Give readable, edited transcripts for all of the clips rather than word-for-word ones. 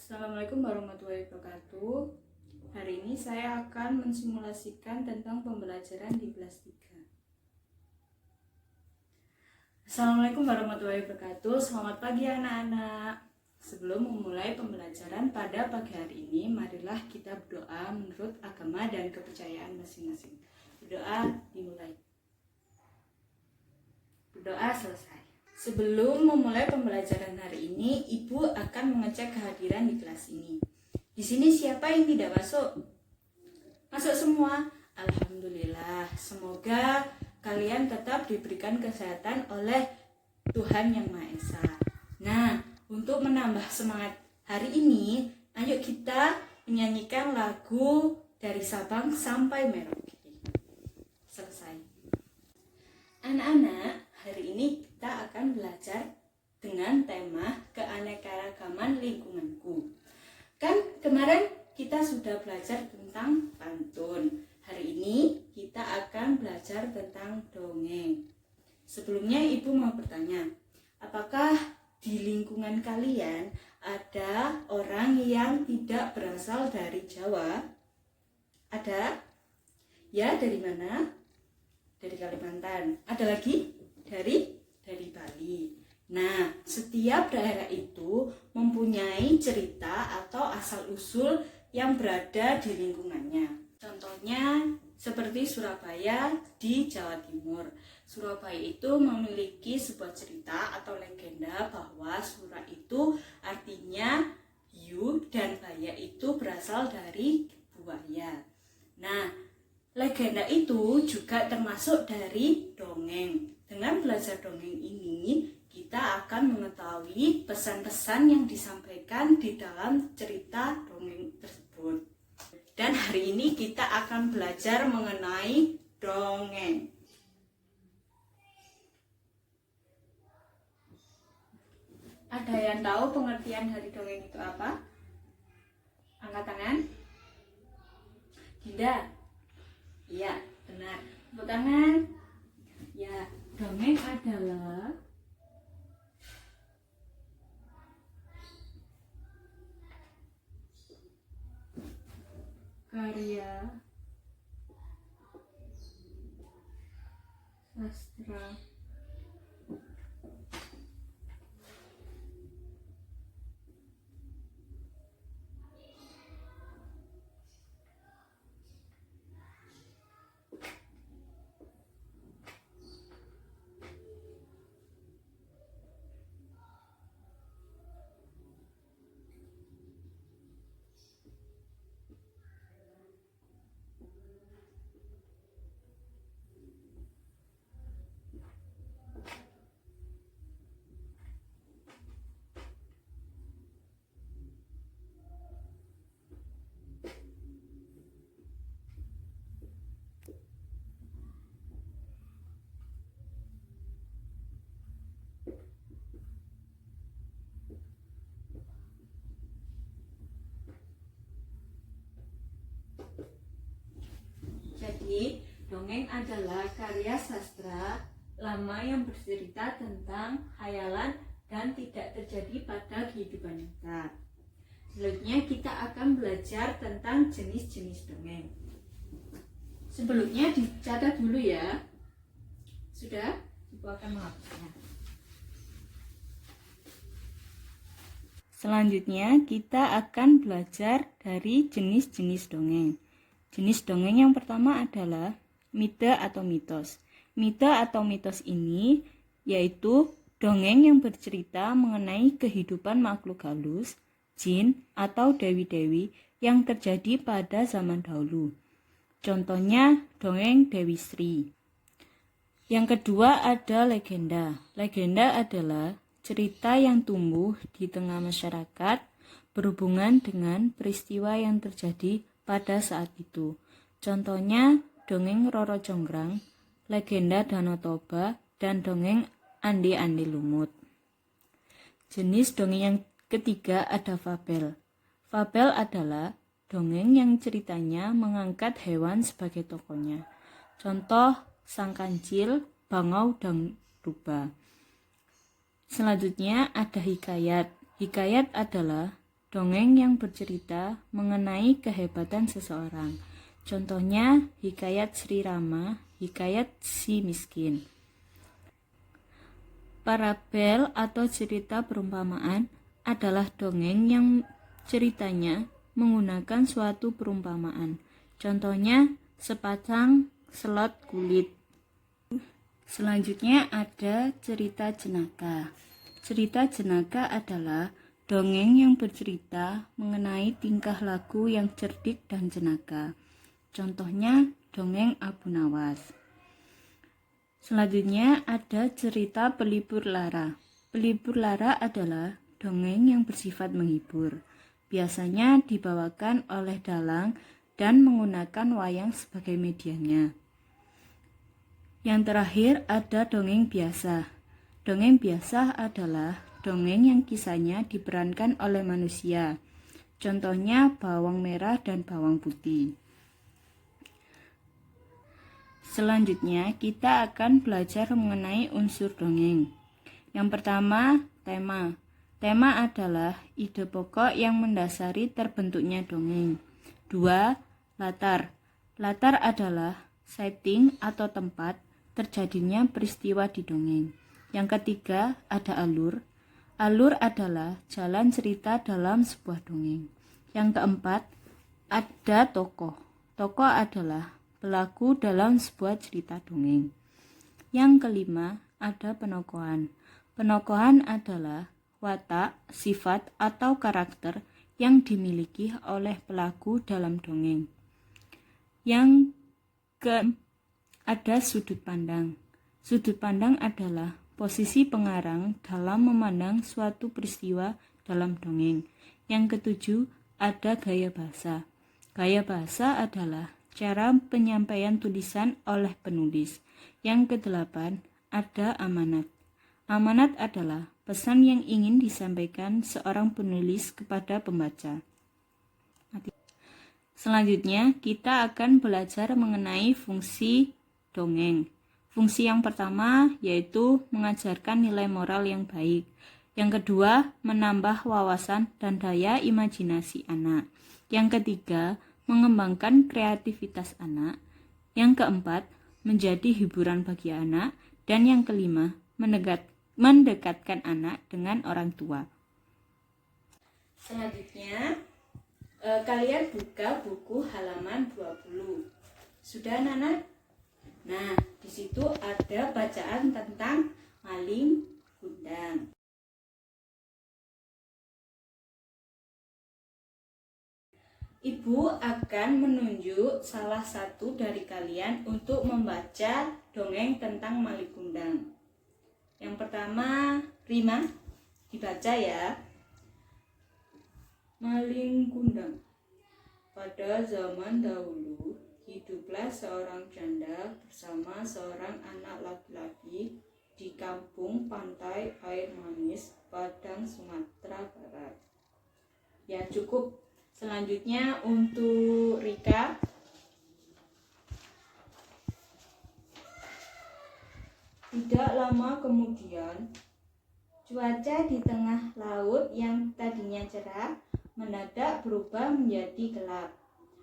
Assalamualaikum warahmatullahi wabarakatuh. Hari ini saya akan mensimulasikan tentang pembelajaran di kelas 3. Assalamualaikum warahmatullahi wabarakatuh. Selamat pagi anak-anak. Sebelum memulai pembelajaran pada pagi hari ini, marilah kita berdoa menurut agama dan kepercayaan masing-masing. Berdoa dimulai. Berdoa selesai. Sebelum memulai pembelajaran hari ini, Ibu akan mengecek kehadiran di kelas ini. Di sini siapa yang tidak masuk? Masuk semua. Alhamdulillah. Semoga kalian tetap diberikan kesehatan oleh Tuhan Yang Maha Esa. Nah, untuk menambah semangat hari ini, ayo kita menyanyikan lagu dari Sabang sampai Merauke. Selesai. Anak-anak, hari ini kita akan belajar dengan tema keanekaragaman lingkunganku. Kan kemarin kita sudah belajar tentang pantun. Hari ini kita akan belajar tentang dongeng. Sebelumnya Ibu mau bertanya, apakah di lingkungan kalian ada orang yang tidak berasal dari Jawa? Ada? Ya, dari mana? Dari Kalimantan. Ada lagi? Dari Bali. Nah, setiap daerah itu mempunyai cerita atau asal-usul yang berada di lingkungannya. Contohnya seperti Surabaya di Jawa Timur. Surabaya itu memiliki sebuah cerita atau legenda bahwa Sura itu artinya hiu dan Baya itu berasal dari buaya. Nah, legenda itu juga termasuk dari dongeng. Dengan belajar dongeng ini, kita akan mengetahui pesan-pesan yang disampaikan di dalam cerita dongeng tersebut. Dan hari ini kita akan belajar mengenai dongeng. Ada yang tahu pengertian dari dongeng itu apa? Angkat tangan. Dinda? Iya, benar. Tepuk tangan. Ya, dongeng adalah karya sastra Jadi, dongeng adalah karya sastra lama yang bercerita tentang khayalan dan tidak terjadi pada kehidupan nyata. Selanjutnya kita akan belajar tentang jenis-jenis dongeng. Sebelumnya dicatat dulu ya. Sudah? Ibu akan menghapusnya. Selanjutnya kita akan belajar dari jenis-jenis dongeng. Jenis dongeng yang pertama adalah mite atau mitos. Mite atau mitos ini yaitu dongeng yang bercerita mengenai kehidupan makhluk halus, jin atau dewi-dewi yang terjadi pada zaman dahulu. Contohnya dongeng Dewi Sri. Yang kedua ada legenda. Legenda adalah cerita yang tumbuh di tengah masyarakat berhubungan dengan peristiwa yang terjadi pada saat itu. Contohnya dongeng Roro Jonggrang, legenda Danau Toba, dan dongeng Andi-Andi Lumut. Jenis dongeng yang ketiga ada fabel. Fabel adalah dongeng yang ceritanya mengangkat hewan sebagai tokohnya. Contoh Sang Kancil, Bangau, dan Rubah. Selanjutnya ada hikayat. Hikayat adalah dongeng yang bercerita mengenai kehebatan seseorang. Contohnya, Hikayat Sri Rama, Hikayat Si Miskin. Parabel atau cerita perumpamaan adalah dongeng yang ceritanya menggunakan suatu perumpamaan. Contohnya, sepasang selot kulit. Selanjutnya ada cerita jenaka. Cerita jenaka adalah dongeng yang bercerita mengenai tingkah laku yang cerdik dan jenaka. Contohnya, dongeng Abu Nawas. Selanjutnya ada cerita Pelipur Lara. Pelipur Lara adalah dongeng yang bersifat menghibur. Biasanya dibawakan oleh dalang dan menggunakan wayang sebagai medianya. Yang terakhir ada dongeng biasa. Dongeng biasa adalah dongeng yang kisahnya diperankan oleh manusia. Contohnya bawang merah dan bawang putih. Selanjutnya kita akan belajar mengenai unsur dongeng. Yang pertama, tema. Tema adalah ide pokok yang mendasari terbentuknya dongeng. 2. Latar. Latar adalah setting atau tempat terjadinya peristiwa di dongeng. Yang ketiga, ada alur. Alur adalah jalan cerita dalam sebuah dongeng. Yang keempat, ada tokoh. Tokoh adalah pelaku dalam sebuah cerita dongeng. Yang kelima, ada penokohan. Penokohan adalah watak, sifat, atau karakter yang dimiliki oleh pelaku dalam dongeng. Yang ada sudut pandang. Sudut pandang adalah posisi pengarang dalam memandang suatu peristiwa dalam dongeng. Yang ketujuh, ada gaya bahasa. Gaya bahasa adalah cara penyampaian tulisan oleh penulis. Yang kedelapan, ada amanat. Amanat adalah pesan yang ingin disampaikan seorang penulis kepada pembaca. Selanjutnya, kita akan belajar mengenai fungsi dongeng. Fungsi yang pertama yaitu mengajarkan nilai moral yang baik. Yang kedua, menambah wawasan dan daya imajinasi anak. Yang ketiga, mengembangkan kreativitas anak. Yang keempat, menjadi hiburan bagi anak. Dan yang kelima, mendekatkan anak dengan orang tua. Selanjutnya, kalian buka buku halaman 20. Sudah, Nana? Nah, di situ ada bacaan tentang maling kundang. Ibu akan menunjuk salah satu dari kalian untuk membaca dongeng tentang maling kundang. Yang pertama, Rima, dibaca ya. Maling kundang. Pada zaman dahulu, hiduplah seorang janda bersama seorang anak laki-laki di kampung pantai air manis, Padang, Sumatera Barat. Ya, cukup. Selanjutnya untuk Rika. Tidak lama kemudian, cuaca di tengah laut yang tadinya cerah mendadak berubah menjadi gelap.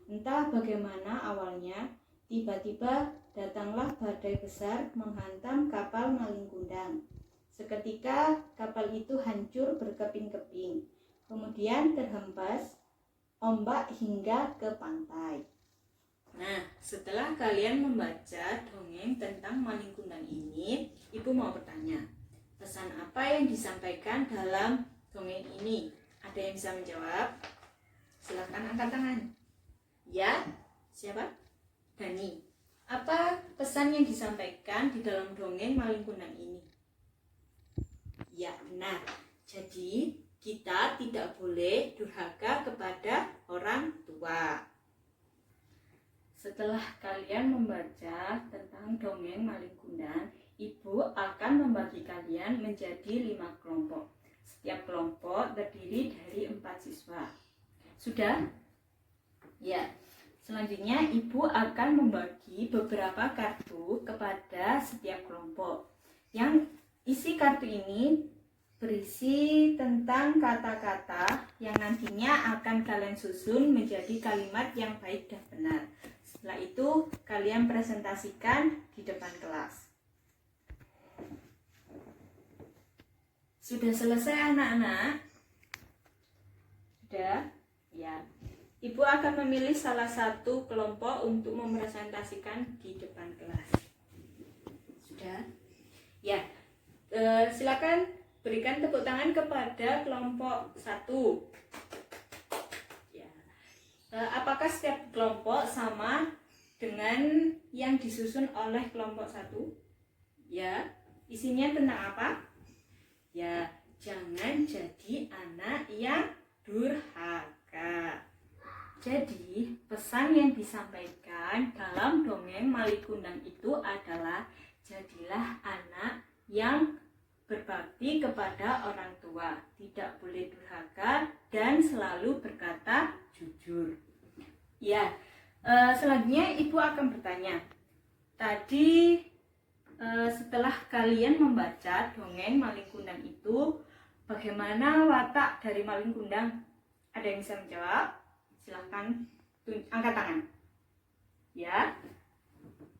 Entah bagaimana awalnya, tiba-tiba datanglah badai besar menghantam kapal maling kundang. Seketika kapal itu hancur berkeping-keping, kemudian terhempas ombak hingga ke pantai. Nah, setelah kalian membaca dongeng tentang maling kundang ini, Ibu mau bertanya, pesan apa yang disampaikan dalam dongeng ini? Ada yang bisa menjawab? Silakan angkat tangan. Ya, siapa? Dani. Apa pesan yang disampaikan di dalam dongeng maling kundang ini? Ya, benar. Jadi, kita tidak boleh durhaka kepada orang tua. Setelah kalian membaca tentang dongeng maling kundang, Ibu akan membagi kalian menjadi 5 kelompok. Setiap kelompok terdiri dari 4 siswa. Sudah? Ya. Selanjutnya Ibu akan membagi beberapa kartu kepada setiap kelompok. Yang isi kartu ini berisi tentang kata-kata yang nantinya akan kalian susun menjadi kalimat yang baik dan benar. Setelah itu kalian presentasikan di depan kelas. Sudah selesai anak-anak? Sudah? Ya. Ibu akan memilih salah satu kelompok untuk mempresentasikan di depan kelas. Sudah? Ya. Silakan berikan tepuk tangan kepada kelompok 1. Ya. Apakah setiap kelompok sama dengan yang disusun oleh kelompok 1? Ya. Isinya tentang apa? Ya, jangan jadi anak yang durhaka. Jadi, pesan yang disampaikan dalam dongeng Malikundang itu adalah jadilah anak yang berbakti kepada orang tua, tidak boleh durhaka, dan selalu berkata jujur. Ya, selanjutnya Ibu akan bertanya. Tadi setelah kalian membaca dongeng Malikundang itu, bagaimana watak dari Malikundang? Ada yang bisa menjawab? Silahkan angkat tangan. Ya,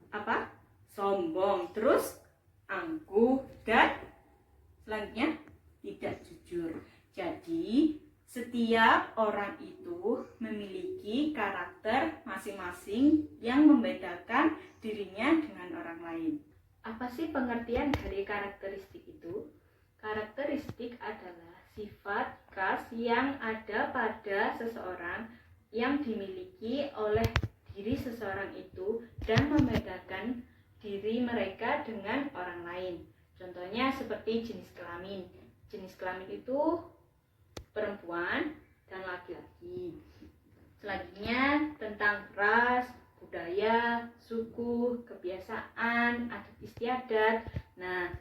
apa? Sombong, terus angkuh, dan selanjutnya tidak jujur. Jadi setiap orang itu memiliki karakter masing-masing yang membedakan dirinya dengan orang lain. Apa sih pengertian dari karakteristik itu? Karakteristik adalah sifat khas yang ada pada seseorang yang dimiliki oleh diri seseorang itu dan membedakan diri mereka dengan orang lain. Contohnya seperti jenis kelamin. Jenis kelamin itu perempuan dan laki-laki. Selanjutnya tentang ras, budaya, suku, kebiasaan, adat istiadat. Nah,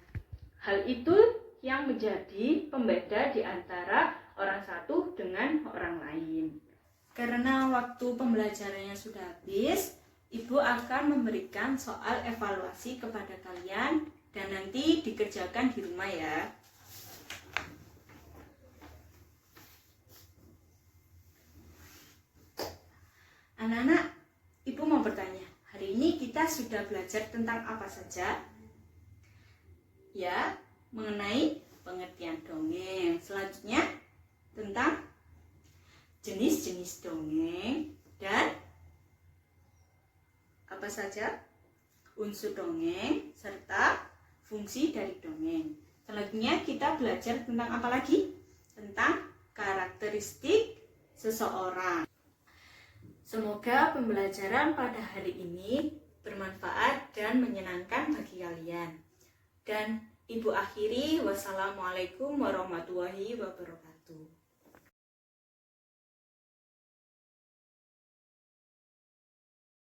hal itu yang menjadi pembeda di antara orang satu dengan orang lain. Karena waktu pembelajarannya sudah habis, Ibu akan memberikan soal evaluasi kepada kalian dan nanti dikerjakan di rumah ya. Anak-anak, Ibu mau bertanya, hari ini kita sudah belajar tentang apa saja? Ya, mengenai pengertian dongeng. Selanjutnya tentang jenis-jenis dongeng dan apa saja unsur dongeng serta fungsi dari dongeng. Selanjutnya kita belajar tentang apa lagi? Tentang karakteristik seseorang. Semoga pembelajaran pada hari ini bermanfaat dan menyenangkan bagi kalian. Dan Ibu akhiri, wassalamualaikum warahmatullahi wabarakatuh.